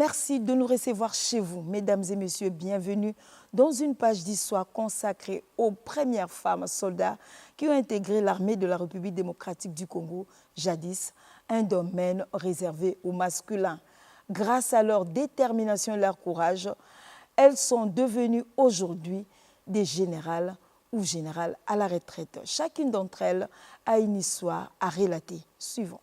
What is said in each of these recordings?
Merci de nous recevoir chez vous. Mesdames et messieurs, bienvenue dans une page d'histoire consacrée aux premières femmes soldats qui ont intégré l'armée de la République démocratique du Congo, jadis un domaine réservé aux masculins. Grâce à leur détermination et leur courage, elles sont devenues aujourd'hui des générales ou générales à la retraite. Chacune d'entre elles a une histoire à relater. Suivons.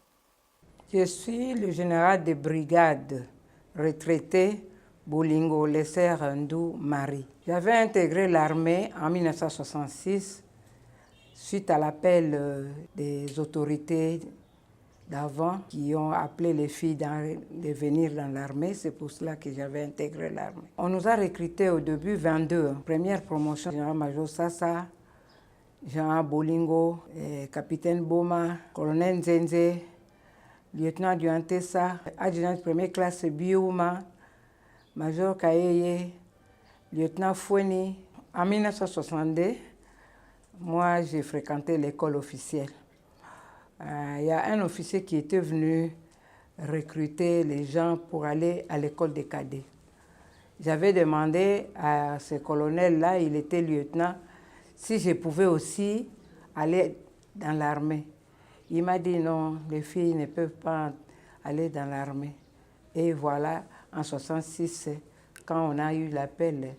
Je suis le général de brigade retraité Bolingo Lesser Ndou Marie. J'avais intégré l'armée en 1966 suite à l'appel des autorités d'avant qui ont appelé les filles de venir dans l'armée. C'est pour cela que j'avais intégré l'armée. On nous a recrutés au début 22. Première promotion, général-major Sassa, Jean Bolingo, capitaine Boma, colonel Nzenze, lieutenant du Antessa, adjudant de première classe Biouma, major Kaeye, lieutenant Foueni. En 1962, moi j'ai fréquenté l'école officielle. Il y a un officier qui était venu recruter les gens pour aller à l'école des cadets. J'avais demandé à ce colonel-là, il était lieutenant, si je pouvais aussi aller dans l'armée. Il m'a dit non, les filles ne peuvent pas aller dans l'armée. Et voilà, en 1966, quand on a eu l'appel,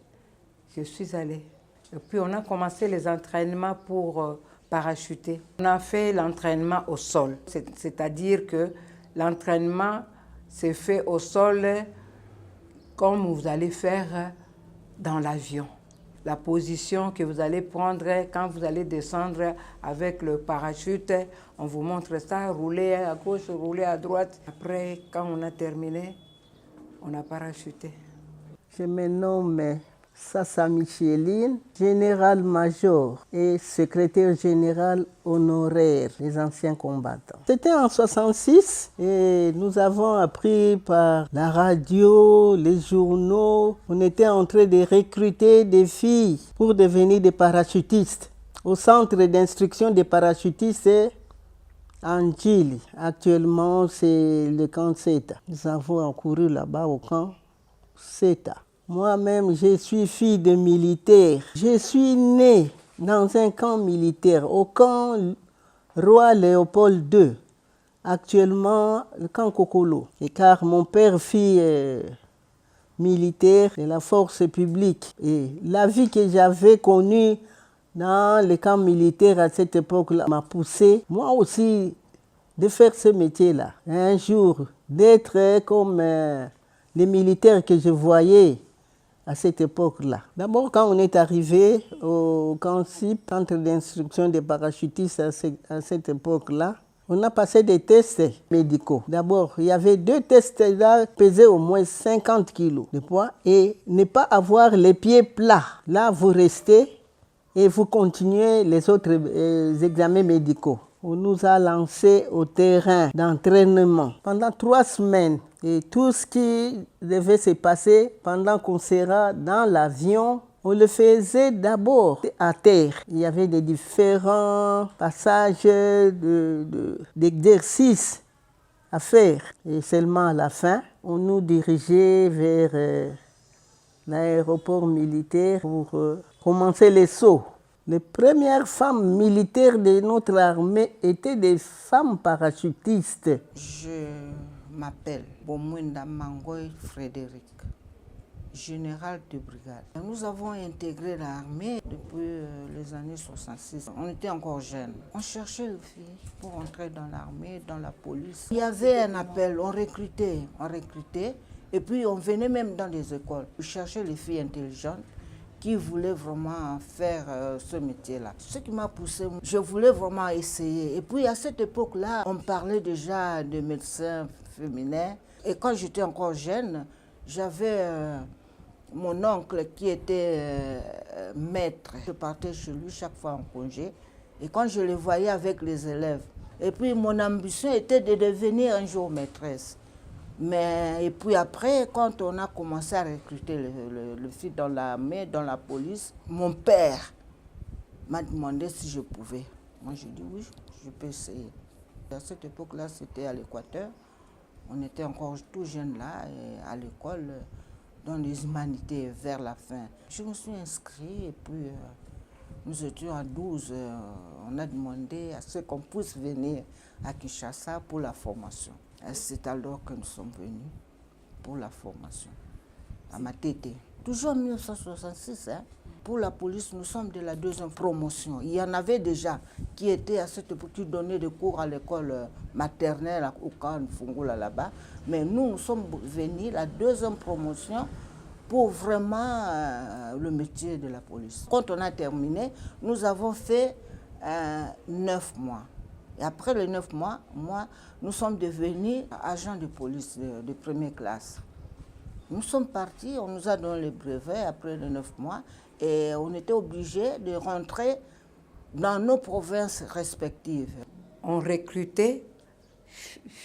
je suis allée. Et puis on a commencé les entraînements pour parachuter. On a fait l'entraînement au sol, c'est-à-dire que l'entraînement s'est fait au sol comme vous allez faire dans l'avion. La position que vous allez prendre quand vous allez descendre avec le parachute, on vous montre ça, rouler à gauche, rouler à droite. Après, quand on a terminé, on a parachuté. Je me nomme Sassa Micheline, général-major et secrétaire général honoraire des anciens combattants. C'était en 1966 et nous avons appris par la radio, les journaux, on était en train de recruter des filles pour devenir des parachutistes. Au centre d'instruction des parachutistes, en Djili. Actuellement, c'est le camp CETA. Nous avons couru là-bas au camp CETA. Moi-même, je suis fille de militaire. Je suis née dans un camp militaire, au camp Roi Léopold II, actuellement le camp Kokolo. Et car mon père fut militaire de la force publique. Et la vie que j'avais connue dans le camp militaire à cette époque-là m'a poussé, moi aussi, de faire ce métier-là. Un jour, d'être comme les militaires que je voyais à cette époque-là. D'abord, quand on est arrivé au camp CIP, centre d'instruction des parachutistes à cette époque-là, on a passé des tests médicaux. D'abord, il y avait 2 tests là, pesaient au moins 50 kilos de poids et ne pas avoir les pieds plats. Là, vous restez et vous continuez les autres examens médicaux. On nous a lancés au terrain d'entraînement pendant 3 semaines. Et tout ce qui devait se passer pendant qu'on sera dans l'avion, on le faisait d'abord à terre. Il y avait des différents passages d'exercices à faire. Et seulement à la fin, on nous dirigeait vers l'aéroport militaire pour commencer les sauts. Les premières femmes militaires de notre armée étaient des femmes parachutistes. Je m'appelle Bomwenda Mangoy Frédéric, général de brigade. Nous avons intégré l'armée depuis les années 66. On était encore jeunes. On cherchait les filles pour entrer dans l'armée, dans la police. Il y avait un appel, on recrutait. Et puis on venait même dans les écoles. On cherchait les filles intelligentes qui voulaient vraiment faire ce métier-là. Ce qui m'a poussé, je voulais vraiment essayer. Et puis à cette époque-là, on parlait déjà de médecins féminins. Et quand j'étais encore jeune, j'avais mon oncle qui était maître. Je partais chez lui chaque fois en congé. Et quand je le voyais avec les élèves, et puis mon ambition était de devenir un jour maîtresse. Et puis après, quand on a commencé à recruter le filles dans l'armée, dans la police, mon père m'a demandé si je pouvais. Moi, j'ai dit oui, je peux essayer. À cette époque-là, c'était à l'Équateur. On était encore tout jeunes là, et à l'école, dans les humanités, vers la fin. Je me suis inscrit et puis nous étions à 12. On a demandé à ce qu'on puisse venir à Kinshasa pour la formation. C'est alors que nous sommes venus pour la formation, à Matete. Toujours en 1966, hein. Pour la police, nous sommes de la 2e promotion. Il y en avait déjà qui étaient à cette époque, qui donnaient des cours à l'école maternelle au camp de Fungoula là-bas. Mais nous sommes venus la 2e promotion pour vraiment le métier de la police. Quand on a terminé, nous avons fait 9 mois. Et après les 9 mois, nous sommes devenus agents de police de première classe. Nous sommes partis, on nous a donné le brevet après les 9 mois et on était obligés de rentrer dans nos provinces respectives. On recrutait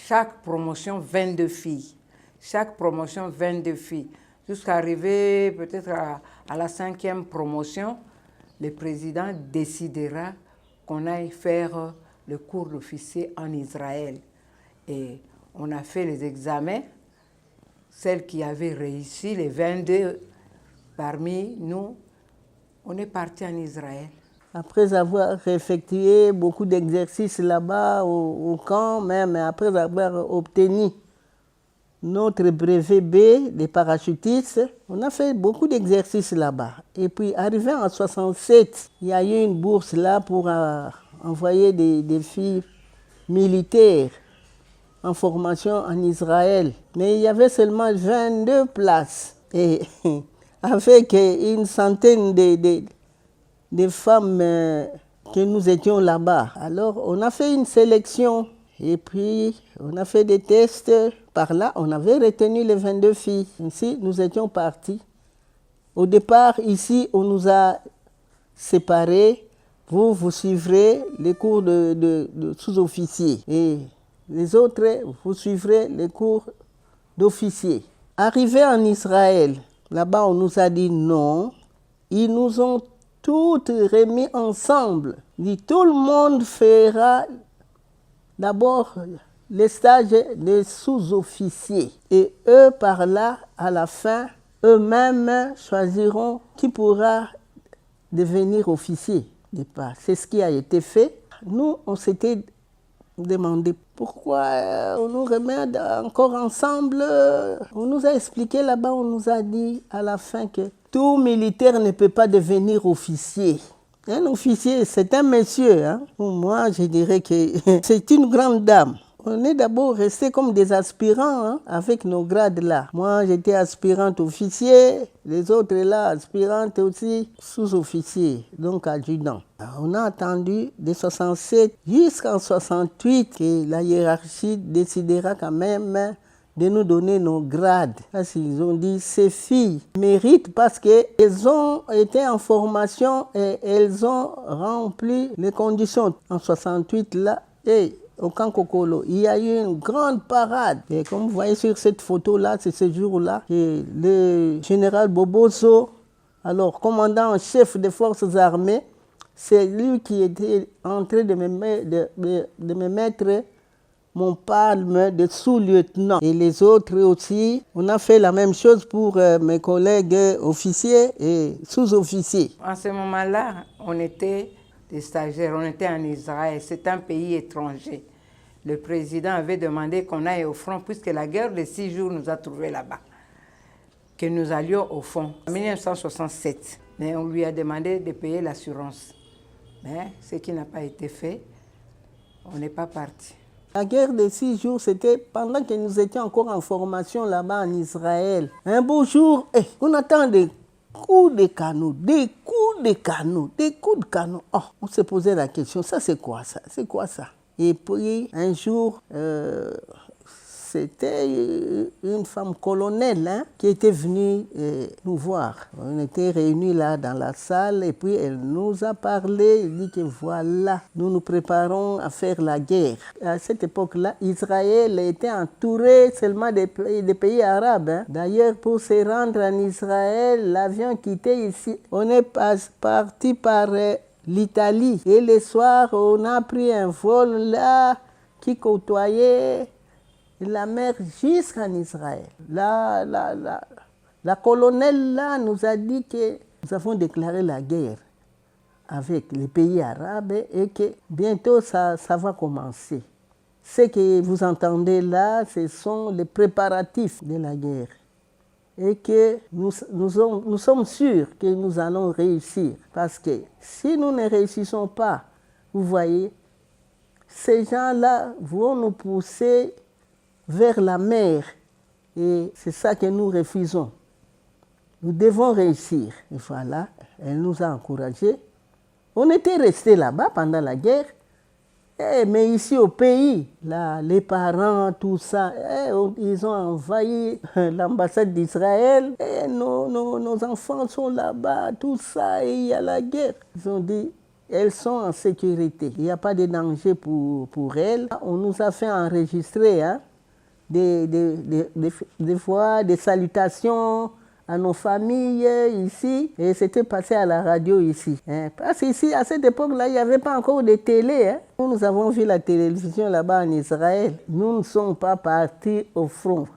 chaque promotion 22 filles. Chaque promotion 22 filles. Jusqu'à arriver peut-être à la 5e promotion, le président décidera qu'on aille faire le cours d'officier en Israël. Et on a fait les examens. Celles qui avaient réussi, les 22 parmi nous, on est partis en Israël. Après avoir effectué beaucoup d'exercices là-bas au camp, même après avoir obtenu notre brevet B des parachutistes, on a fait beaucoup d'exercices là-bas. Et puis, arrivé en 67, il y a eu une bourse là pour envoyer des filles militaires en formation en Israël. Mais il y avait seulement 22 places. Et avec une centaine de femmes que nous étions là-bas. Alors, on a fait une sélection. Et puis, on a fait des tests. Par là, on avait retenu les 22 filles. Ainsi, nous étions partis. Au départ, ici, on nous a séparés. Vous suivrez les cours de sous-officiers. Et les autres, vous suivrez les cours d'officiers. Arrivés en Israël, là-bas, on nous a dit non. Ils nous ont toutes remis ensemble. Dit, tout le monde fera d'abord les stages de sous-officiers. Et eux, par là, à la fin, eux-mêmes choisiront qui pourra devenir officier. C'est ce qui a été fait. Nous, on s'était demandé pourquoi on nous remet encore ensemble. On nous a expliqué là-bas, on nous a dit à la fin que tout militaire ne peut pas devenir officier. Un officier, c'est un monsieur. Hein. Moi, je dirais que c'est une grande dame. On est d'abord restés comme des aspirants hein, avec nos grades là. Moi, j'étais aspirante officier, les autres là, aspirantes aussi sous-officier, donc adjudant. On a attendu de 67 jusqu'en 68 que la hiérarchie décidera quand même de nous donner nos grades. Parce qu'ils ont dit, ces filles méritent parce qu'elles ont été en formation et elles ont rempli les conditions. En 68 là, et au camp Kokolo, il y a eu une grande parade. Et comme vous voyez sur cette photo-là, c'est ce jour-là que le général Boboso, alors commandant en chef des forces armées, c'est lui qui était en train de me mettre mon palme de sous-lieutenant. Et les autres aussi, on a fait la même chose pour mes collègues officiers et sous-officiers. En ce moment-là, on était des stagiaires, on était en Israël, c'est un pays étranger. Le président avait demandé qu'on aille au front, puisque la guerre de 6 jours nous a trouvés là-bas, que nous allions au front en 1967. Mais on lui a demandé de payer l'assurance. Mais ce qui n'a pas été fait, on n'est pas parti. La guerre de 6 jours, c'était pendant que nous étions encore en formation là-bas en Israël. Un beau jour, on attend des coups de canot, des coups de canot, des coups de canot. Oh, on se posait la question, ça c'est quoi ça? C'est quoi ça? Et puis un jour, c'était une femme colonelle hein, qui était venue nous voir. On était réunis là dans la salle et puis elle nous a parlé. Elle dit que voilà, nous nous préparons à faire la guerre. À cette époque-là, Israël était entouré seulement des pays arabes. Hein. D'ailleurs, pour se rendre en Israël, l'avion quittait ici. On est parti par l'Italie. Et le soir, on a pris un vol là qui côtoyait la mer jusqu'en Israël. La colonelle là nous a dit que nous avons déclaré la guerre avec les pays arabes et que bientôt ça va commencer. Ce que vous entendez là, ce sont les préparatifs de la guerre. Et que nous sommes sûrs que nous allons réussir. Parce que si nous ne réussissons pas, vous voyez, ces gens-là vont nous pousser vers la mer. Et c'est ça que nous refusons. Nous devons réussir. Et voilà, elle nous a encouragés. On était restés là-bas pendant la guerre. Mais ici au pays, là, les parents, tout ça, ils ont envahi l'ambassade d'Israël. Nos enfants sont là-bas, tout ça, et il y a la guerre. Ils ont dit, elles sont en sécurité. Il n'y a pas de danger pour elles. On nous a fait enregistrer des fois des salutations à nos familles ici, et c'était passé à la radio ici. Parce qu'ici, à cette époque-là, il n'y avait pas encore de télé. Nous avons vu la télévision là-bas en Israël. Nous ne sommes pas partis au front,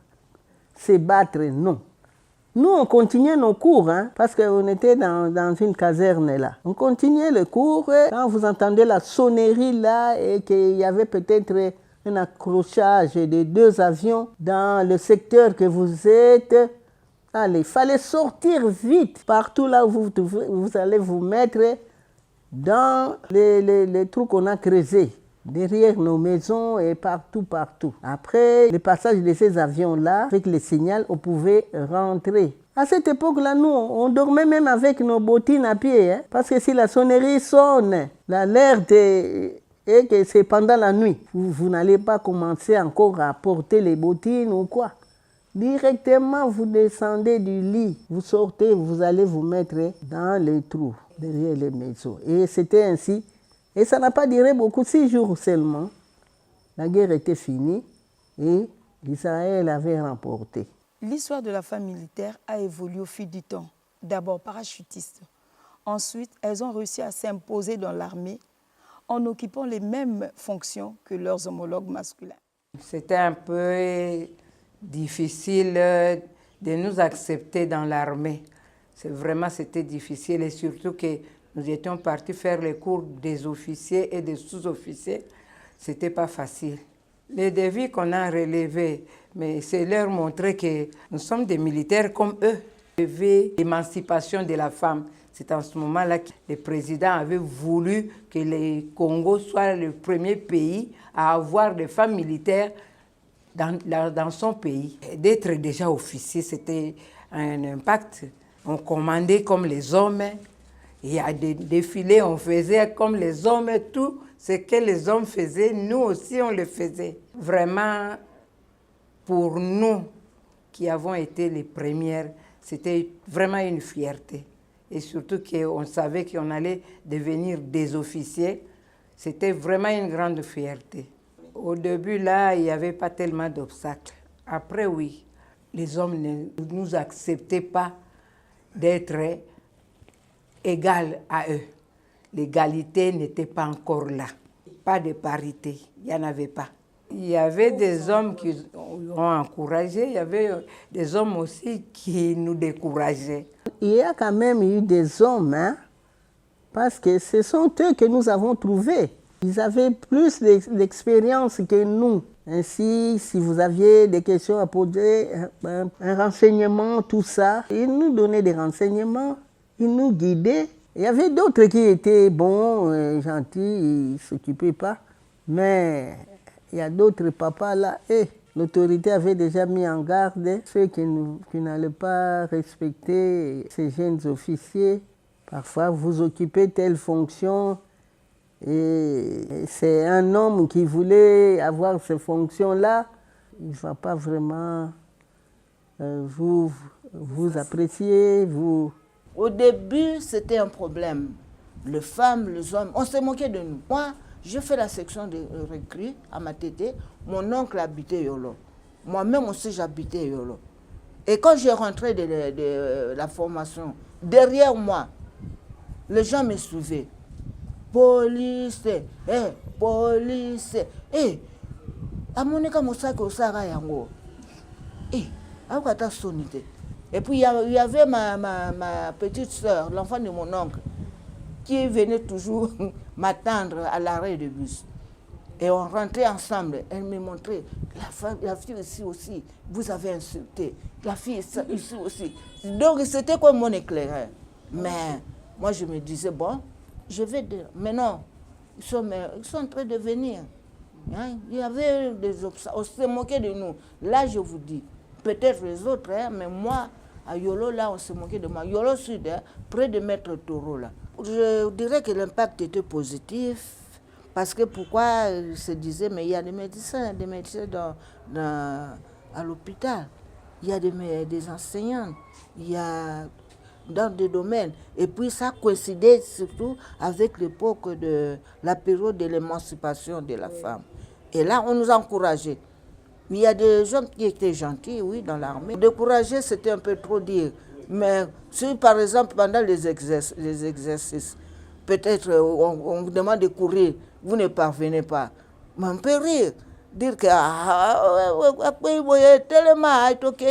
se battre, non. Nous, on continuait nos cours, parce qu'on était dans une caserne là. On continuait le cours, quand vous entendez la sonnerie là, et qu'il y avait peut-être un accrochage de 2 avions dans le secteur que vous êtes. Allez, il fallait sortir vite partout là où vous allez vous mettre dans les trous qu'on a creusés, derrière nos maisons et partout. Après le passage de ces avions-là, avec le signal, on pouvait rentrer. À cette époque-là, nous, on dormait même avec nos bottines à pied, parce que si la sonnerie sonne, l'alerte et que c'est pendant la nuit, vous n'allez pas commencer encore à porter les bottines ou quoi. Directement, vous descendez du lit, vous sortez, vous allez vous mettre dans les trous, derrière les maisons. Et c'était ainsi. Et ça n'a pas duré beaucoup, 6 jours seulement. La guerre était finie et Israël avait remporté. L'histoire de la femme militaire a évolué au fil du temps. D'abord parachutistes. Ensuite, elles ont réussi à s'imposer dans l'armée en occupant les mêmes fonctions que leurs homologues masculins. C'était un peu difficile de nous accepter dans l'armée. C'était difficile et surtout que nous étions partis faire les cours des officiers et des sous-officiers. C'était pas facile. Les défis qu'on a relevés, mais c'est leur montrer que nous sommes des militaires comme eux. L'émancipation de la femme. C'est en ce moment-là que le président avait voulu que le Congo soit le premier pays à avoir des femmes militaires dans son pays. D'être déjà officier, c'était un impact. On commandait comme les hommes. Et à des défilés, on faisait comme les hommes. Tout ce que les hommes faisaient, nous aussi, on le faisait. Vraiment, pour nous qui avons été les premières, c'était vraiment une fierté. Et surtout qu'on savait qu'on allait devenir des officiers. C'était vraiment une grande fierté. Au début, là, il n'y avait pas tellement d'obstacles. Après, oui, les hommes ne nous acceptaient pas d'être égaux à eux. L'égalité n'était pas encore là. Pas de parité, il n'y en avait pas. Il y avait des hommes qui ont encouragé, il y avait des hommes aussi qui nous décourageaient. Il y a quand même eu des hommes, parce que ce sont eux que nous avons trouvés. Ils avaient plus d'expérience que nous. Ainsi, si vous aviez des questions à poser, un renseignement, tout ça, ils nous donnaient des renseignements, ils nous guidaient. Il y avait d'autres qui étaient bons, gentils, ils ne s'occupaient pas. Mais il y a d'autres papas là, l'autorité avait déjà mis en garde ceux qui n'allaient pas respecter ces jeunes officiers. Parfois, vous occupez telle fonction et c'est un homme qui voulait avoir ces fonctions-là. Il ne va pas vraiment vous apprécier, vous... Au début, c'était un problème. Les femmes, les hommes, on se moquait de nous. Moi, je fais la section de recrues à Matete. Mon oncle habitait Yolo. Moi-même aussi, j'habitais Yolo. Et quand j'ai rentré de la formation, derrière moi, les gens me suivaient. Police, police. amoneka mosaka osaka yango. Et puis il y avait ma petite soeur, l'enfant de mon oncle, qui venait toujours m'attendre à l'arrêt de bus. Et on rentrait ensemble. Elle me montrait, la fille ici aussi, vous avez insulté. La fille ici aussi. Donc c'était comme mon éclaireur. Mais moi je me disais, bon, je vais dire, mais non, ils sont en train de venir. Hein? Il y avait des obstacles, on se moquait de nous. Là je vous dis, peut-être les autres, hein, mais moi, à Yolo, là, on se moquait de moi. Yolo Sud, hein, près de Maître Taureau, là. Je dirais que l'impact était positif. Parce que pourquoi il se disait, mais il y a des médecins à l'hôpital. Il y a des enseignants. Il y a dans des domaines. Et puis ça coïncidait surtout avec l'époque de la période de l'émancipation de la femme. Et là, on nous a encouragés. Il y a des gens qui étaient gentils, oui, dans l'armée. Décourager, c'était un peu trop dire. Mais si, par exemple, pendant les exercices, peut-être on vous demande de courir, vous ne parvenez pas. Mais on peut rire, dire que tellement ok.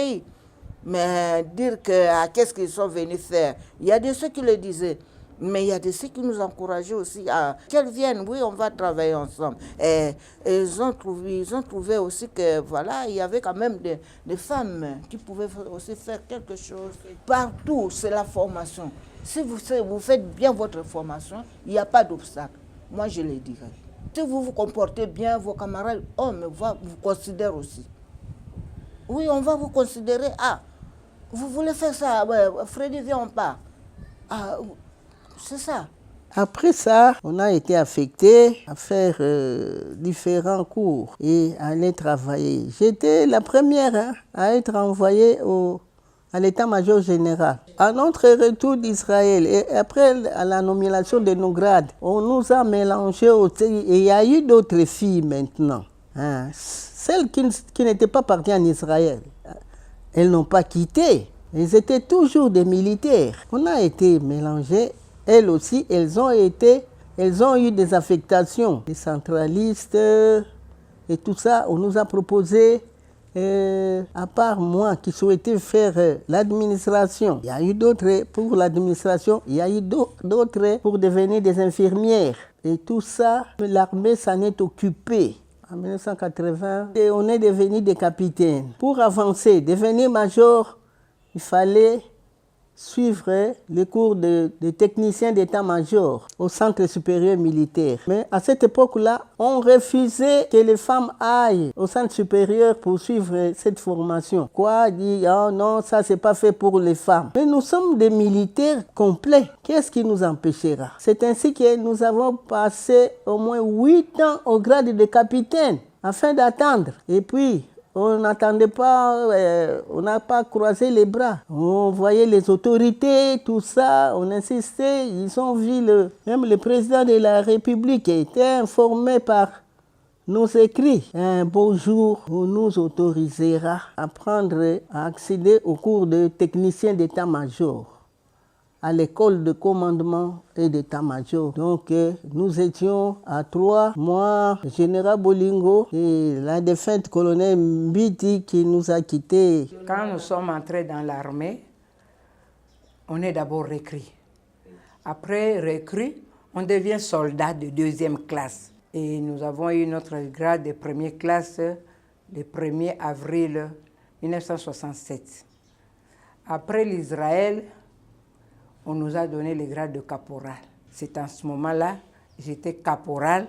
Mais dire que qu'est-ce qu'ils sont venus faire. Il y a de ceux qui le disaient. Mais il y a de ceux qui nous encourageaient aussi à qu'elles viennent, oui, on va travailler ensemble. Et ils ont trouvé aussi que, voilà, il y avait quand même des femmes qui pouvaient aussi faire quelque chose. Partout, c'est la formation. Si vous faites bien votre formation, il n'y a pas d'obstacle. Moi, je le dirais. Si vous vous comportez bien, vos camarades, hommes vous considèrent aussi. Oui, on va vous considérer. Ah, vous voulez faire ça, ouais, Freddy, viens, on part. Ah, c'est ça. Après ça, on a été affecté à faire différents cours et à aller travailler. J'étais la première à être envoyée à l'état-major général. À notre retour d'Israël et après à la nomination de nos grades, on nous a mélangés aussi. Et il y a eu d'autres filles maintenant. Hein. Celles qui n'étaient pas parties en Israël, elles n'ont pas quitté. Elles étaient toujours des militaires. On a été mélangés. Elles aussi, elles ont eu des affectations. Les centralistes et tout ça, on nous a proposé, à part moi qui souhaitais faire l'administration, il y a eu d'autres pour l'administration, il y a eu d'autres pour devenir des infirmières. Et tout ça, l'armée s'en est occupée. En 1980, et on est devenus des capitaines. Pour avancer, devenir major, il fallait suivre les cours de technicien d'état-major au Centre supérieur militaire. Mais à cette époque-là, on refusait que les femmes aillent au Centre supérieur pour suivre cette formation. Quoi, dit, oh non, ça c'est pas fait pour les femmes. Mais nous sommes des militaires complets. Qu'est-ce qui nous empêchera? C'est ainsi que nous avons passé au moins 8 ans au grade de capitaine afin d'attendre. Et puis, on n'attendait pas, on n'a pas croisé les bras. On voyait les autorités, tout ça, on insistait. Ils ont vu, même le président de la République était informé par nos écrits. Un beau jour, on nous autorisera à accéder au cours de technicien d'état-major à l'école de commandement et d'état-major. Donc, nous étions à 3, moi, le général Bolingo et la défunte colonel Mbiti qui nous a quittés. Quand nous sommes entrés dans l'armée, on est d'abord recrue. Après recrue, on devient soldat de 2e classe. Et nous avons eu notre grade de 1er classe le 1er avril 1967. Après l'Israël, on nous a donné le grade de caporal. C'est en ce moment-là, j'étais caporal,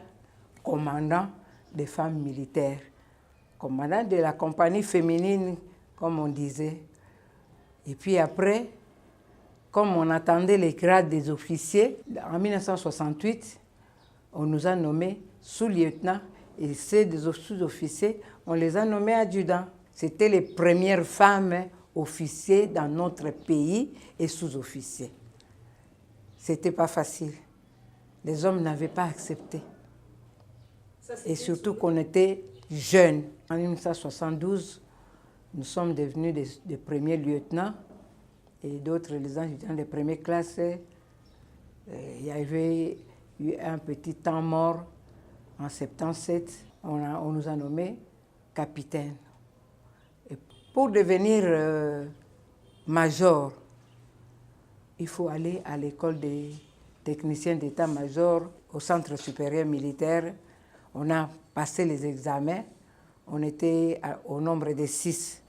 commandant des femmes militaires, commandant de la compagnie féminine, comme on disait. Et puis après, comme on attendait les grades des officiers, en 1968, on nous a nommés sous-lieutenants et ceux des sous-officiers, on les a nommés adjudants. C'était les premières femmes officiers dans notre pays et sous-officiers. C'était pas facile. Les hommes n'avaient pas accepté. Et surtout qu'on était jeunes. En 1972, nous sommes devenus des premiers lieutenants et d'autres, les adjudants de première classe. Il y avait eu un petit temps mort en 77. On nous a nommés capitaine. Et pour devenir major, il faut aller à l'école des techniciens d'état-major au Centre supérieur militaire. On a passé les examens. On était au nombre de 6.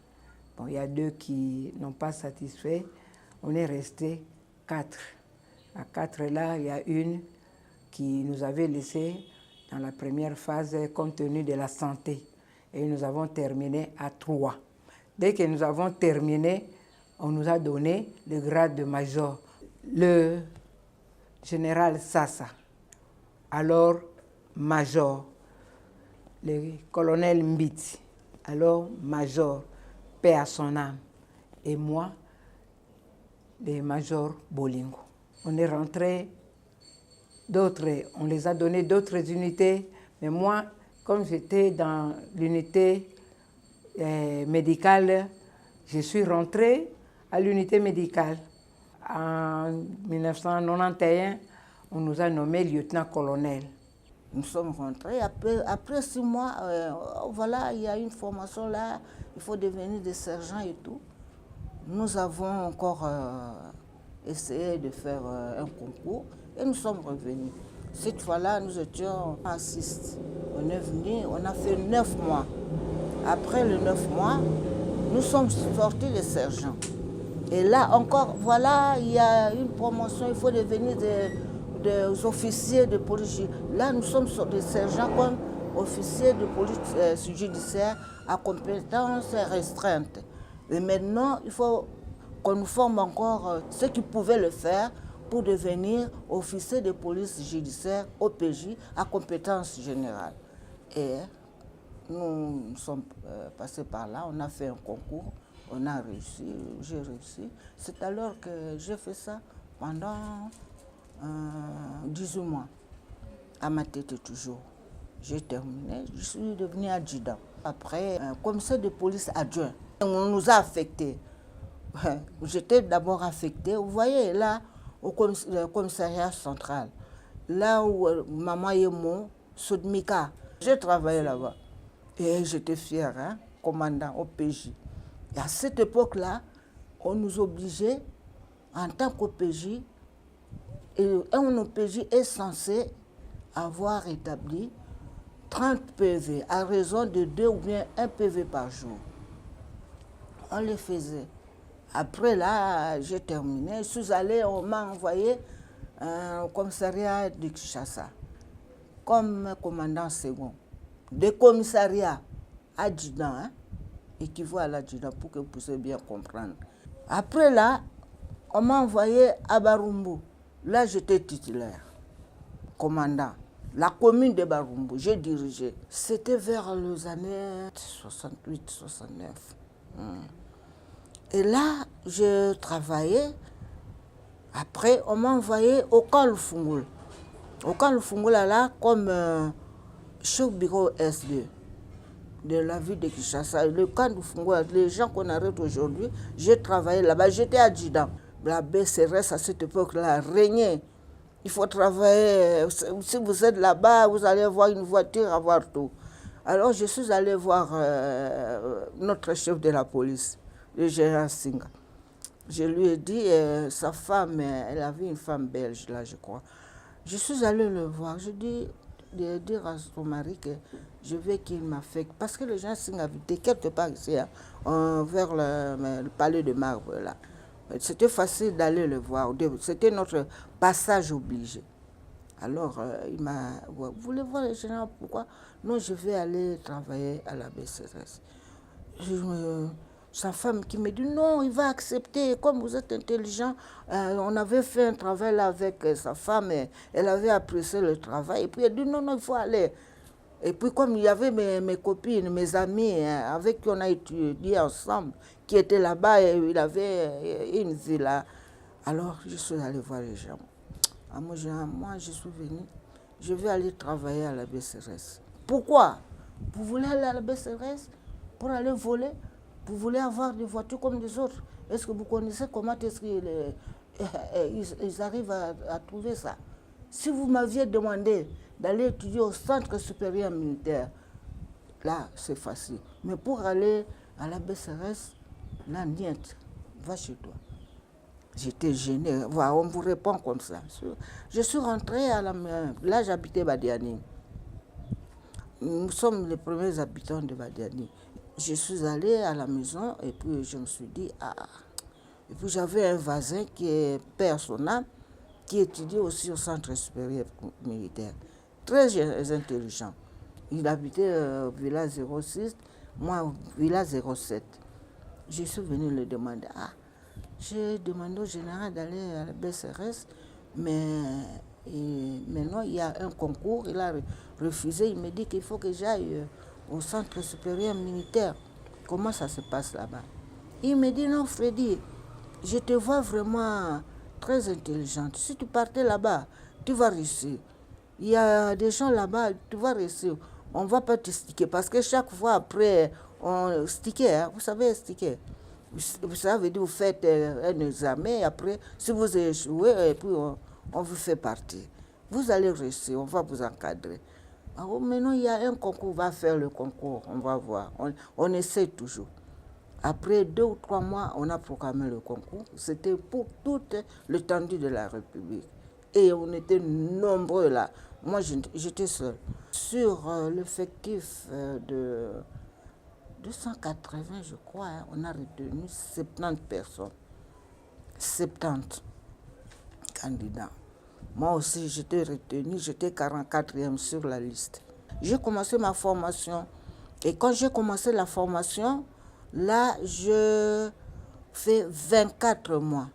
Bon, il y a 2 qui n'ont pas satisfait. On est resté 4. À 4 là, il y a une qui nous avait laissé dans la première phase compte tenu de la santé. Et nous avons terminé à 3. Dès que nous avons terminé, on nous a donné le grade de major. Le général Sassa, alors major. Le colonel Mbiti, alors major, paix à son âme. Et moi, le major Bolingo. On est rentré on les a donné d'autres unités, mais moi, comme j'étais dans l'unité médicale, je suis rentrée à l'unité médicale. En 1991, on nous a nommé lieutenant-colonel. Nous sommes rentrés. Après 6 mois, voilà, il y a une formation là, il faut devenir des sergents et tout. Nous avons encore essayé de faire un concours et nous sommes revenus. Cette fois-là, nous étions en 6. On est venu, on a fait 9 mois. Après les 9 mois, nous sommes sortis des sergents. Et là encore, voilà, il y a une promotion, il faut devenir des officiers de police. Là, nous sommes sur des sergents comme officiers de police judiciaire à compétences restreintes. Et maintenant, il faut qu'on nous forme encore ceux qui pouvaient le faire pour devenir officiers de police judiciaire, OPJ, à compétences générales. Et nous sommes passés par là, on a fait un concours, on a réussi, j'ai réussi. C'est alors que j'ai fait ça pendant 18 mois, à ma tête toujours. J'ai terminé, je suis devenue adjudant. Après, commissaire de police adjoint, on nous a affectés. J'étais d'abord affectée, vous voyez, là, au commissariat central, là où maman est mon Soudmika. J'ai travaillé là-bas et j'étais fière, hein, commandant au PJ. Et à cette époque-là, on nous obligeait, en tant qu'OPJ, et un OPJ est censé avoir établi 30 PV à raison de 2 ou bien 1 PV par jour. On les faisait. Après là, j'ai terminé. Je suis allée, on m'a envoyé au commissariat de Kinshasa comme commandant second. Des commissariats adjudant, hein, équivaut à l'adjudant pour que vous puissiez bien comprendre. Après là, on m'a envoyé à Barumbu. Là, j'étais titulaire, commandant. La commune de Barumbu, j'ai dirigé. C'était vers les années 68-69. Et là, je travaillais. Après, on m'a envoyé au camp Lufungula. Au camp Lufungula, là, comme chef bureau S2 de la ville de Kinshasa. Le camp Lufungula, les gens qu'on arrête aujourd'hui, j'ai travaillé là-bas. J'étais adjudant. La BCRS, à cette époque-là, régnait. Il faut travailler. Si vous êtes là-bas, vous allez voir une voiture, avoir tout. Alors, je suis allé voir notre chef de la police, le général Singa. Je lui ai dit, sa femme, elle avait une femme belge, là, je crois. Je suis allé le voir. Je dis, de dire à son mari que je veux qu'il m'affecte. Parce que le général Singa habitait quelque part ici, hein, vers le palais de Marbre, là. C'était facile d'aller le voir. C'était notre passage obligé. Alors, il m'a dit, vous voulez voir le général, pourquoi? Non, je vais aller travailler à la BCRS. Sa femme qui me dit, non, il va accepter, comme vous êtes intelligent. On avait fait un travail là avec sa femme, et elle avait apprécié le travail. Et puis elle dit, non, non, il faut aller. Et puis comme il y avait mes copines, mes amis, avec qui on a étudié ensemble, qui étaient là-bas, et il avait une villa. Alors, je suis allée voir les gens. Moi, je suis venue, je vais aller travailler à la BCRS. Pourquoi? Vous voulez aller à la BCRS pour aller voler? Vous voulez avoir des voitures comme les autres? Est-ce que vous connaissez comment est-ce qu'ils arrivent à trouver ça? Si vous m'aviez demandé d'aller étudier au centre supérieur militaire, là, c'est facile. Mais pour aller à la BCRS, là, niet, va chez toi. J'étais gênée. Voilà, on vous répond comme ça. Je suis rentrée à la maison. Là, j'habitais Badiani. Nous sommes les premiers habitants de Badiani. Je suis allée à la maison et puis je me suis dit, ah. Et puis j'avais un voisin qui est père son âme, qui étudie aussi au centre supérieur militaire. Très intelligent. Il habitait Villa 06, moi Villa 07. Je suis venue le demander. Ah, j'ai demandé au général d'aller à la BCRS, mais maintenant il y a un concours, il a refusé. Il me dit qu'il faut que j'aille au centre supérieur militaire. Comment ça se passe là-bas? Il me dit non, Freddy, je te vois vraiment très intelligente. Si tu partais là-bas, tu vas réussir. Il y a des gens là-bas, tu vas réussir. On ne va pas te sticker parce que chaque fois après, on sticker, hein, vous savez sticker. Ça veut dire vous faites un examen et après, si vous échouez, et puis on vous fait partir. Vous allez réussir, on va vous encadrer. Alors maintenant, il y a un concours, on va faire le concours, on va voir. On essaie toujours. Après 2 ou 3 mois, on a programmé le concours. C'était pour toute l'étendue de la République. Et on était nombreux là. Moi, j'étais seule. Sur l'effectif de 280, je crois, hein, on a retenu 70 personnes. 70 candidats. Moi aussi, j'étais retenue, j'étais 44e sur la liste. J'ai commencé ma formation. Et quand j'ai commencé la formation, là, je fais 24 mois.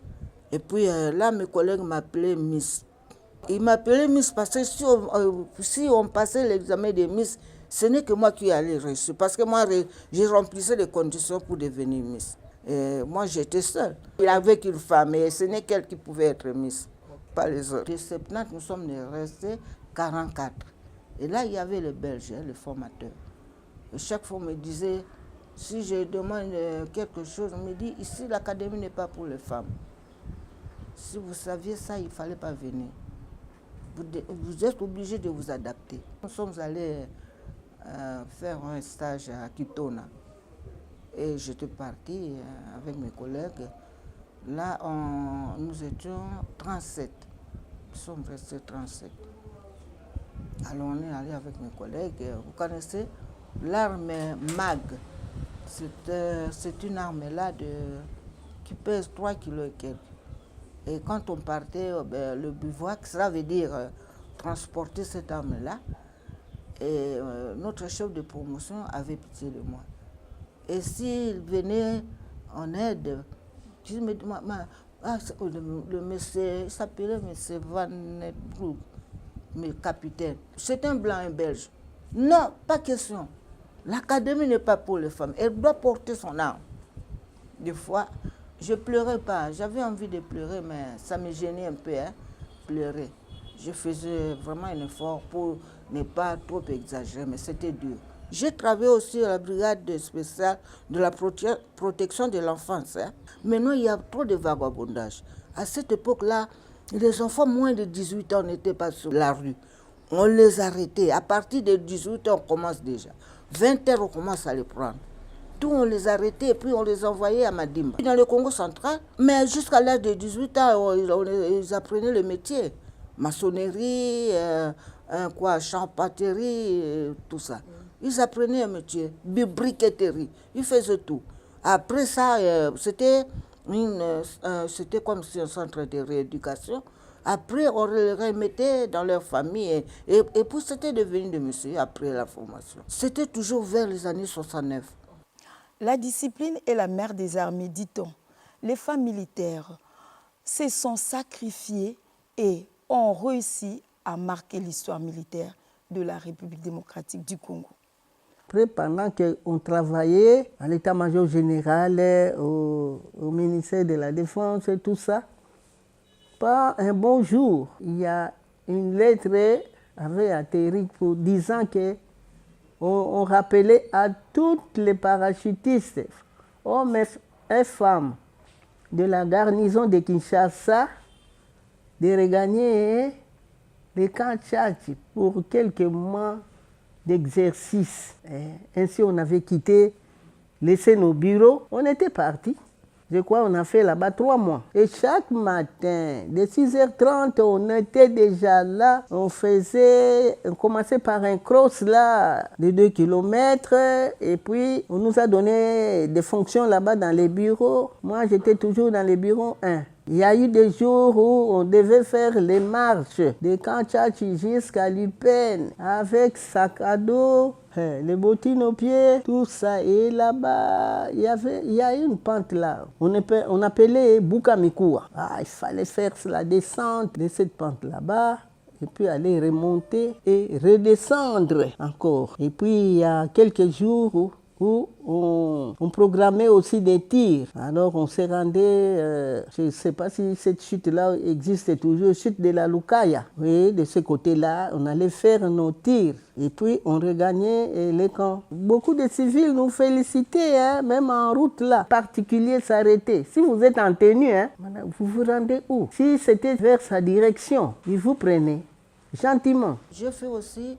Et puis là, mes collègues m'appelaient Miss. Ils m'appelaient Miss parce que si on passait l'examen de Miss, ce n'est que moi qui allais réussir. Parce que moi, j'ai remplissé les conditions pour devenir Miss. Et moi, j'étais seule. Il y avait qu'une femme, et ce n'est qu'elle qui pouvait être Miss, pas les autres. De 70, nous sommes restés 44. Et là, il y avait les Belges, les formateurs. Et chaque fois, on me disait, si je demande quelque chose, on me dit, ici, l'académie n'est pas pour les femmes. Si vous saviez ça, il ne fallait pas venir. Vous êtes obligé de vous adapter. Nous sommes allés faire un stage à Kitona. Et j'étais partie avec mes collègues. Là, nous étions 37. Nous sommes restés 37. Alors, on est allé avec mes collègues. Vous connaissez l'arme MAG. C'est une arme-là qui pèse 3 kilos et quelques. Et quand on partait, le bivouac, ça veut dire transporter cette arme-là. Et notre chef de promotion avait pitié de moi. Et s'il venait en aide, je me demandais, le monsieur, il s'appelait M. Van Netbroek, le capitaine. C'est un blanc, un belge. Non, pas question. L'académie n'est pas pour les femmes. Elle doit porter son arme. Des fois, je ne pleurais pas. J'avais envie de pleurer, mais ça me gênait un peu, hein, pleurer. Je faisais vraiment un effort pour ne pas trop exagérer, mais c'était dur. J'ai travaillé aussi à la brigade spéciale de la protection de l'enfance. Hein. Maintenant, il y a trop de vagabondage. À cette époque-là, les enfants moins de 18 ans n'étaient pas sur la rue. On les arrêtait. À partir de 18 ans, on commence déjà. 20 heures, on commence à les prendre. Tout, on les arrêtait et puis on les envoyait à Madimba. Dans le Congo central, mais jusqu'à l'âge de 18 ans, ils apprenaient le métier. Maçonnerie, charpenterie, tout ça. Ils apprenaient un métier, briqueterie, ils faisaient tout. Après ça, c'était comme un centre de rééducation. Après, on les remettait dans leur famille. Et puis, c'était devenu des messieurs après la formation. C'était toujours vers les années 69. La discipline est la mère des armées, dit-on. Les femmes militaires se sont sacrifiées et ont réussi à marquer l'histoire militaire de la République démocratique du Congo. Après, pendant qu'on travaillait à l'état-major général, au ministère de la Défense et tout ça, pas un bon jour, il y a une lettre avait atterri pour disant que on rappelait à toutes les parachutistes, hommes et femmes de la garnison de Kinshasa, de regagner les camps Tchadji pour quelques mois d'exercice. Ainsi, on avait quitté, laissé nos bureaux, on était partis. Je crois qu'on a fait là-bas 3 mois. Et chaque matin, de 6h30, on était déjà là. On commençait par un cross là, de 2 km. Et puis, on nous a donné des fonctions là-bas dans les bureaux. Moi, j'étais toujours dans les bureaux 1. Il y a eu des jours où on devait faire les marches de Kanchachi jusqu'à Lipen avec sac à dos, les bottines aux pieds, tout ça. Et là-bas, il y a une pente là. On appelait Bukamikua. Il fallait faire la descente de cette pente là-bas. Et puis aller remonter et redescendre encore. Et puis il y a quelques jours où on programmait aussi des tirs. Alors on s'est rendu, je ne sais pas si cette chute-là existe toujours, chute de la Lukaya. Oui, de ce côté-là, on allait faire nos tirs. Et puis on regagnait les camps. Beaucoup de civils nous félicitaient, même en route là. Particulier s'arrêter. Si vous êtes en tenue, vous vous rendez où? Si c'était vers sa direction, ils vous prenaient gentiment. Je fais aussi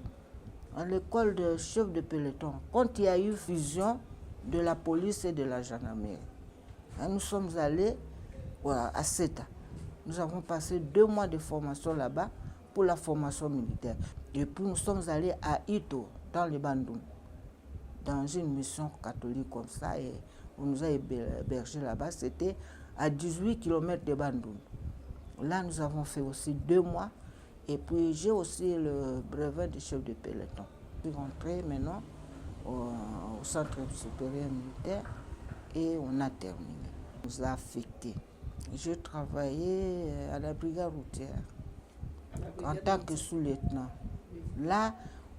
à l'école de chef de peloton, quand il y a eu fusion de la police et de la gendarmerie. Nous sommes allés à Seta. Nous avons passé 2 mois de formation là-bas pour la formation militaire. Et puis nous sommes allés à Ito, dans le Bandung, dans une mission catholique comme ça. Et on nous a hébergés là-bas. C'était à 18 km de Bandung. Là, nous avons fait aussi 2 mois. Et puis j'ai aussi le brevet de chef de peloton. Je suis rentré maintenant au centre supérieur militaire et on a terminé. On nous a affectés. Je travaillais à la brigade routière en tant que sous-lieutenant. Là,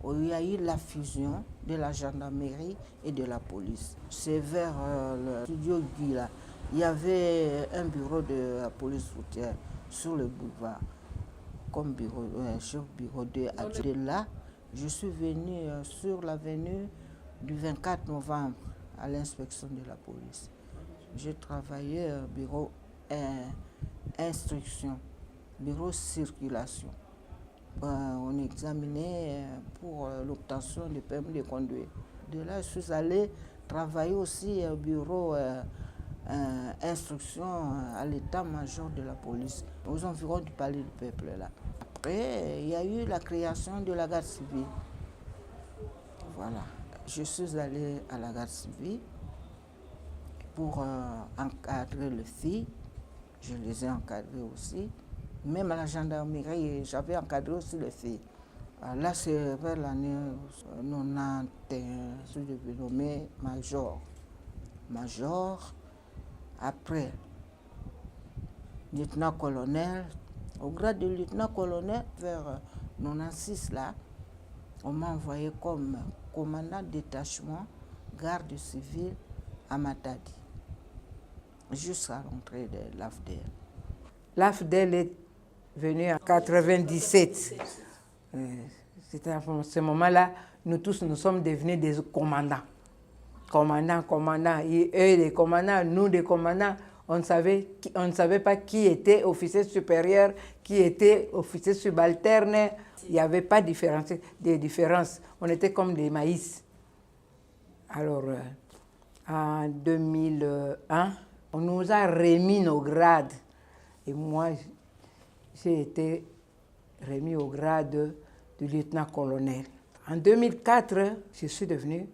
il y a eu la fusion de la gendarmerie et de la police. C'est vers le studio Guy là. Il y avait un bureau de la police routière sur le boulevard. Comme chef bureau de là, je suis venu sur l'avenue du 24 novembre à l'inspection de la police. J'ai travaillé au bureau instruction, bureau circulation. On examinait pour l'obtention du permis de conduire. De là, je suis allé travailler aussi au bureau instruction à l'état-major de la police, aux environs du palais du peuple là. Après, il y a eu la création de la garde civile. Voilà. Je suis allé à la garde civile pour encadrer les filles. Je les ai encadrées aussi. Même à la gendarmerie, j'avais encadré aussi les filles. Là, c'est vers l'année 91, je suis devenu nommé major. Major, après lieutenant-colonel. Au grade de lieutenant-colonel, vers 96 là, on m'a envoyé comme commandant de détachement garde civile à Matadi, jusqu'à l'entrée de l'AFDEL. L'AFDEL est venu en 97. C'était à ce moment-là, nous tous, nous sommes devenus des commandants. Commandants. Et eux, des commandants, nous, des commandants. On ne savait pas qui était officier supérieur, qui était officier subalterne. Il n'y avait pas de différence. On était comme des maïs. Alors, en 2001, on nous a remis nos grades. Et moi, j'ai été remis au grade de lieutenant-colonel. En 2004, je suis devenu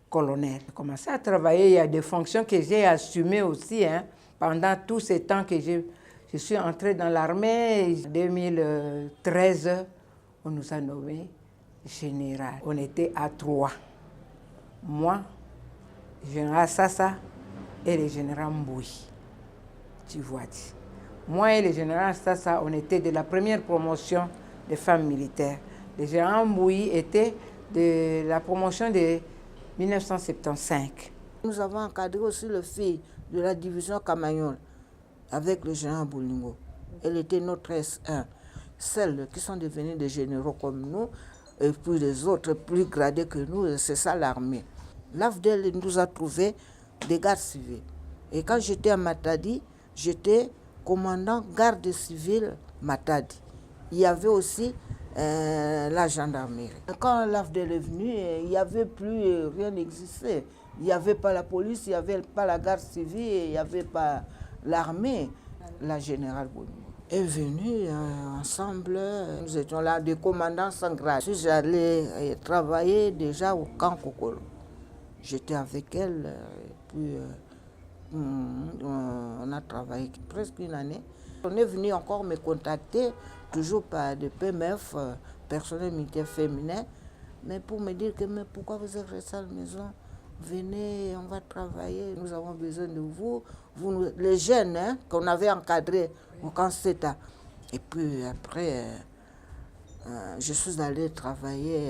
colonel. J'ai commencé à travailler. Il y a des fonctions que j'ai assumées aussi, pendant tout ce temps que je suis entrée dans l'armée. En 2013, on nous a nommé général. On était à 3. Moi, le général Sassa et le général Mboui. Tu vois. Moi et le général Sassa, on était de la première promotion des femmes militaires. Le général Mboui était de la promotion de 1975. Nous avons encadré aussi les filles de la division Camagnol avec le général Bolingo. Elle était notre S1. Celles qui sont devenues des généraux comme nous, et puis les autres plus gradés que nous, c'est ça l'armée. L'AFDEL nous a trouvé des gardes civils. Et quand j'étais à Matadi, j'étais commandant garde civile Matadi. Il y avait aussi la gendarmerie. Quand l'AFDEL est venu, il n'y avait plus, rien n'existait. Il n'y avait pas la police, il n'y avait pas la garde civile, il n'y avait pas l'armée. La générale Bonimo est venue ensemble, nous étions là, des commandants sans grade. J'allais travailler déjà au camp Kokolo. J'étais avec elle, et puis on a travaillé presque une année. On est venu encore me contacter, toujours par des PMF, personnel militaire féminin, mais pour me dire que mais pourquoi vous êtes restés à la maison? Venez, on va travailler, nous avons besoin de vous. Vous les jeunes hein, qu'on avait encadrés au camp CETA. Et puis après, je suis allée travailler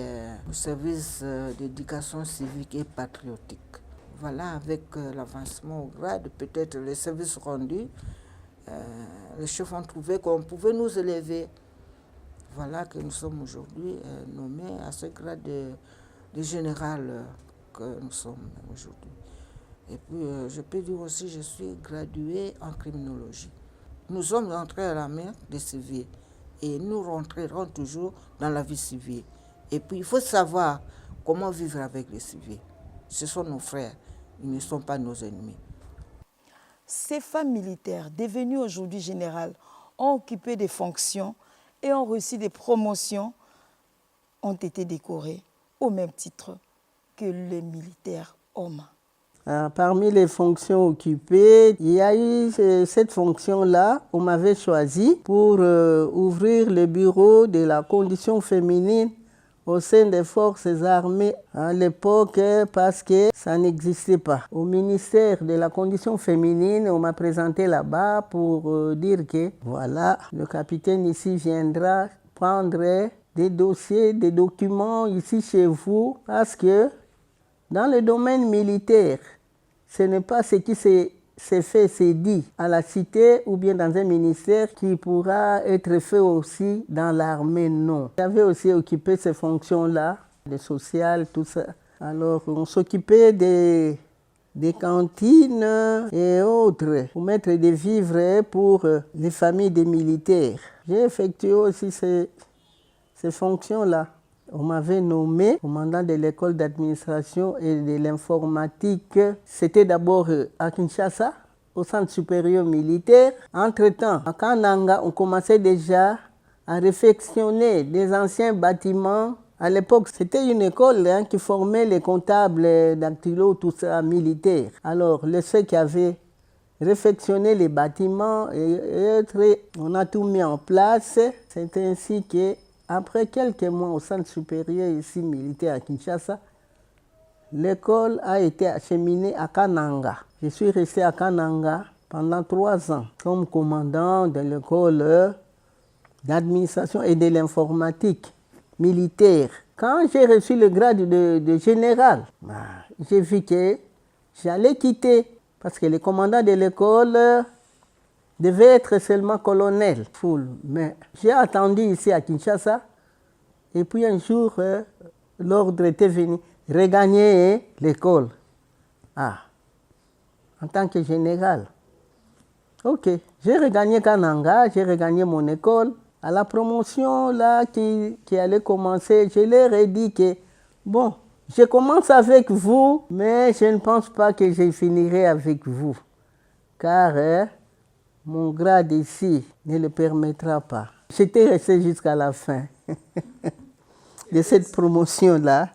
au service d'éducation civique et patriotique. Voilà, avec l'avancement au grade, peut-être les services rendus, les chefs ont trouvé qu'on pouvait nous élever. Voilà que nous sommes aujourd'hui nommés à ce grade de général que nous sommes aujourd'hui. Et puis, je peux dire aussi, je suis graduée en criminologie. Nous sommes entrés à la mer des civils et nous rentrerons toujours dans la vie civile. Et puis, il faut savoir comment vivre avec les civils. Ce sont nos frères, ils ne sont pas nos ennemis. Ces femmes militaires, devenues aujourd'hui générales, ont occupé des fonctions et ont reçu des promotions, ont été décorées au même titre que les militaires hommes. Parmi les fonctions occupées, il y a eu cette fonction-là, on m'avait choisi pour ouvrir le bureau de la condition féminine au sein des forces armées à l'époque parce que ça n'existait pas. Au ministère de la condition féminine, on m'a présenté là-bas pour dire que voilà, le capitaine ici viendra prendre des dossiers, des documents ici chez vous parce que dans le domaine militaire, ce n'est pas ce qui s'est fait, c'est dit à la cité ou bien dans un ministère qui pourra être fait aussi dans l'armée, non. J'avais aussi occupé ces fonctions-là, des sociales, tout ça. Alors, on s'occupait des cantines et autres pour mettre des vivres pour les familles des militaires. J'ai effectué aussi ces fonctions-là. On m'avait nommé commandant de l'école d'administration et de l'informatique. C'était d'abord à Kinshasa, au centre supérieur militaire. Entre-temps, à Kananga, on commençait déjà à réfectionner des anciens bâtiments. À l'époque, c'était une école qui formait les comptables dactylo, tout ça, militaires. Alors, ceux qui avaient réfectionné les bâtiments, on a tout mis en place. C'est ainsi que après quelques mois au centre supérieur ici militaire à Kinshasa, l'école a été acheminée à Kananga. Je suis resté à Kananga pendant 3 ans comme commandant de l'école d'administration et de l'informatique militaire. Quand j'ai reçu le grade de général, j'ai vu que j'allais quitter parce que le commandant de l'école devait être seulement colonel. Mais j'ai attendu ici à Kinshasa et puis un jour, l'ordre était venu regagner l'école. En tant que général. Ok, j'ai regagné Kananga, j'ai regagné mon école. À la promotion là qui allait commencer, je leur ai dit que bon, je commence avec vous, mais je ne pense pas que je finirai avec vous. Car mon grade ici ne le permettra pas. J'étais resté jusqu'à la fin de cette promotion-là.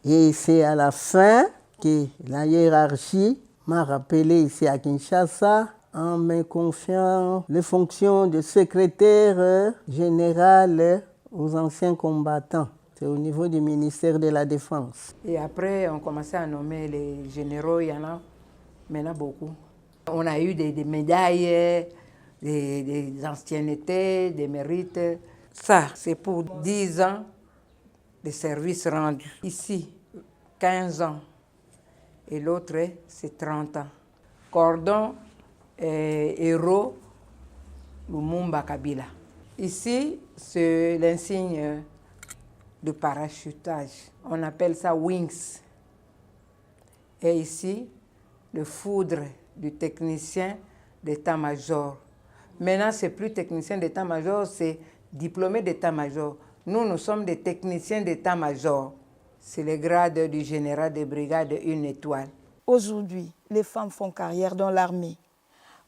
Et c'est à la fin que la hiérarchie m'a rappelé ici à Kinshasa en me confiant les fonctions de secrétaire général aux anciens combattants. C'est au niveau du ministère de la Défense. Et après, on commençait à nommer les généraux, il y en a maintenant beaucoup. On a eu des médailles, des anciennetés, des mérites. Ça, c'est pour 10 ans de service rendu. Ici, 15 ans. Et l'autre, c'est 30 ans. Cordon héros Lumumba Kabila. Ici, c'est l'insigne de parachutage. On appelle ça Wings. Et ici, le foudre du technicien d'état-major. Maintenant, c'est plus technicien d'état-major, c'est diplômé d'état-major. Nous sommes des techniciens d'état-major. C'est le grade du général de brigade 1 étoile. Aujourd'hui, les femmes font carrière dans l'armée,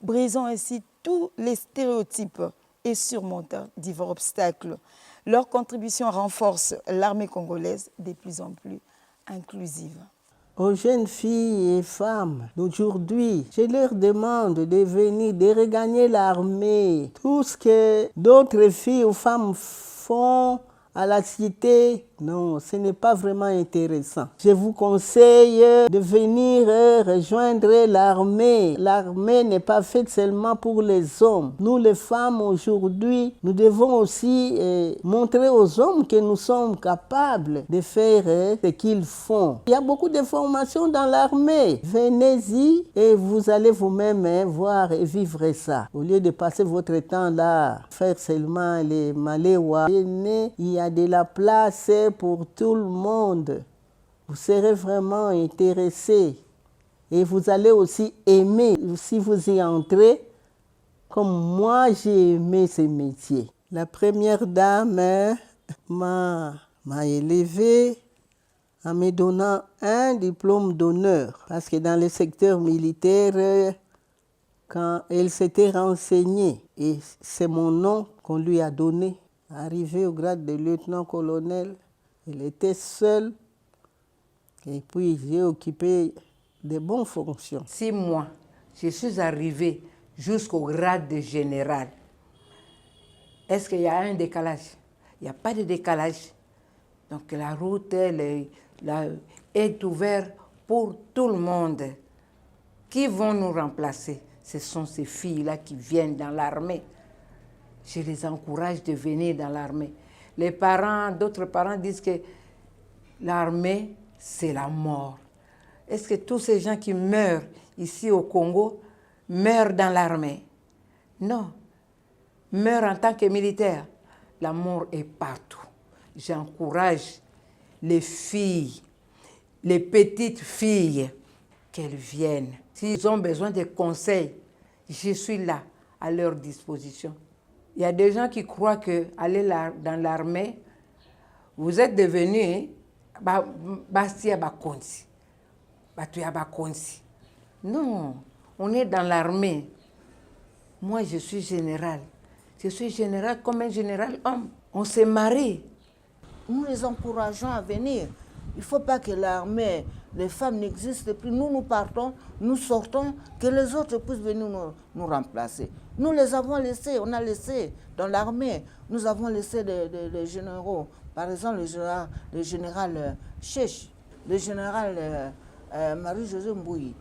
brisant ainsi tous les stéréotypes et surmontant divers obstacles. Leur contribution renforce l'armée congolaise de plus en plus inclusive. Aux jeunes filles et femmes d'aujourd'hui, je leur demande de venir, de regagner l'armée. Tout ce que d'autres filles ou femmes font à la cité, non, ce n'est pas vraiment intéressant. Je vous conseille de venir rejoindre l'armée. L'armée n'est pas faite seulement pour les hommes. Nous, les femmes, aujourd'hui, nous devons aussi montrer aux hommes que nous sommes capables de faire ce qu'ils font. Il y a beaucoup de formations dans l'armée. Venez-y et vous allez vous-même voir et vivre ça. Au lieu de passer votre temps là, faire seulement les maléwa. Il y a de la place pour tout le monde. Vous serez vraiment intéressé et vous allez aussi aimer si vous y entrez comme moi j'ai aimé ce métier. La première dame m'a élevé en me donnant un diplôme d'honneur parce que dans le secteur militaire, quand elle s'était renseignée, et c'est mon nom qu'on lui a donné, arrivé au grade de lieutenant-colonel, elle était seule et puis j'ai occupé de bonnes fonctions. 6 mois, je suis arrivée jusqu'au grade de général. Est-ce qu'il y a un décalage? Il n'y a pas de décalage. Donc la route est ouverte pour tout le monde. Qui vont nous remplacer? Ce sont ces filles-là qui viennent dans l'armée. Je les encourage de venir dans l'armée. Les parents, d'autres parents disent que l'armée, c'est la mort. Est-ce que tous ces gens qui meurent ici au Congo meurent dans l'armée? Non. Meurent en tant que militaire. La mort est partout. J'encourage les filles, les petites filles, qu'elles viennent. S'ils ont besoin de conseils, je suis là, à leur disposition. Il y a des gens qui croient qu'aller dans l'armée, vous êtes devenu Bastia Bakonsi. Batuya Bakonsi. Non, on est dans l'armée. Moi, je suis général. Je suis général comme un général homme. On se marie. Nous les encourageons à venir. Il ne faut pas que l'armée, les femmes n'existent plus. Nous partons, nous sortons, que les autres puissent venir nous remplacer. Nous les avons laissés, on a laissé dans l'armée. Nous avons laissé les généraux. Par exemple, le général Chech, le général Marie-Josée Mbouyi,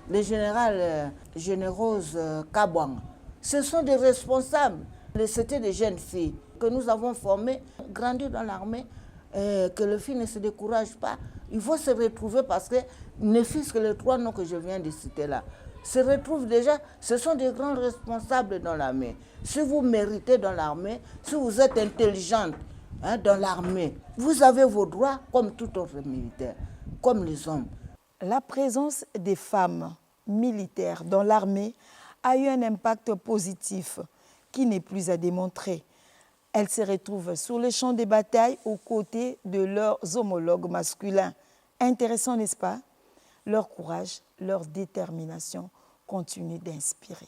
le général Générose Kabouang. Ce sont des responsables. C'était des jeunes filles que nous avons formées, grandies dans l'armée, que les filles ne se découragent pas. Il faut se retrouver parce que, ne fût-ce que les 3 noms que je viens de citer là, se retrouvent déjà, ce sont des grands responsables dans l'armée. Si vous méritez dans l'armée, si vous êtes intelligente dans l'armée, vous avez vos droits comme tout autre militaire, comme les hommes. La présence des femmes militaires dans l'armée a eu un impact positif qui n'est plus à démontrer. Elles se retrouvent sur les champs de bataille aux côtés de leurs homologues masculins. Intéressant, n'est-ce pas? Leur courage, leur détermination continuent d'inspirer.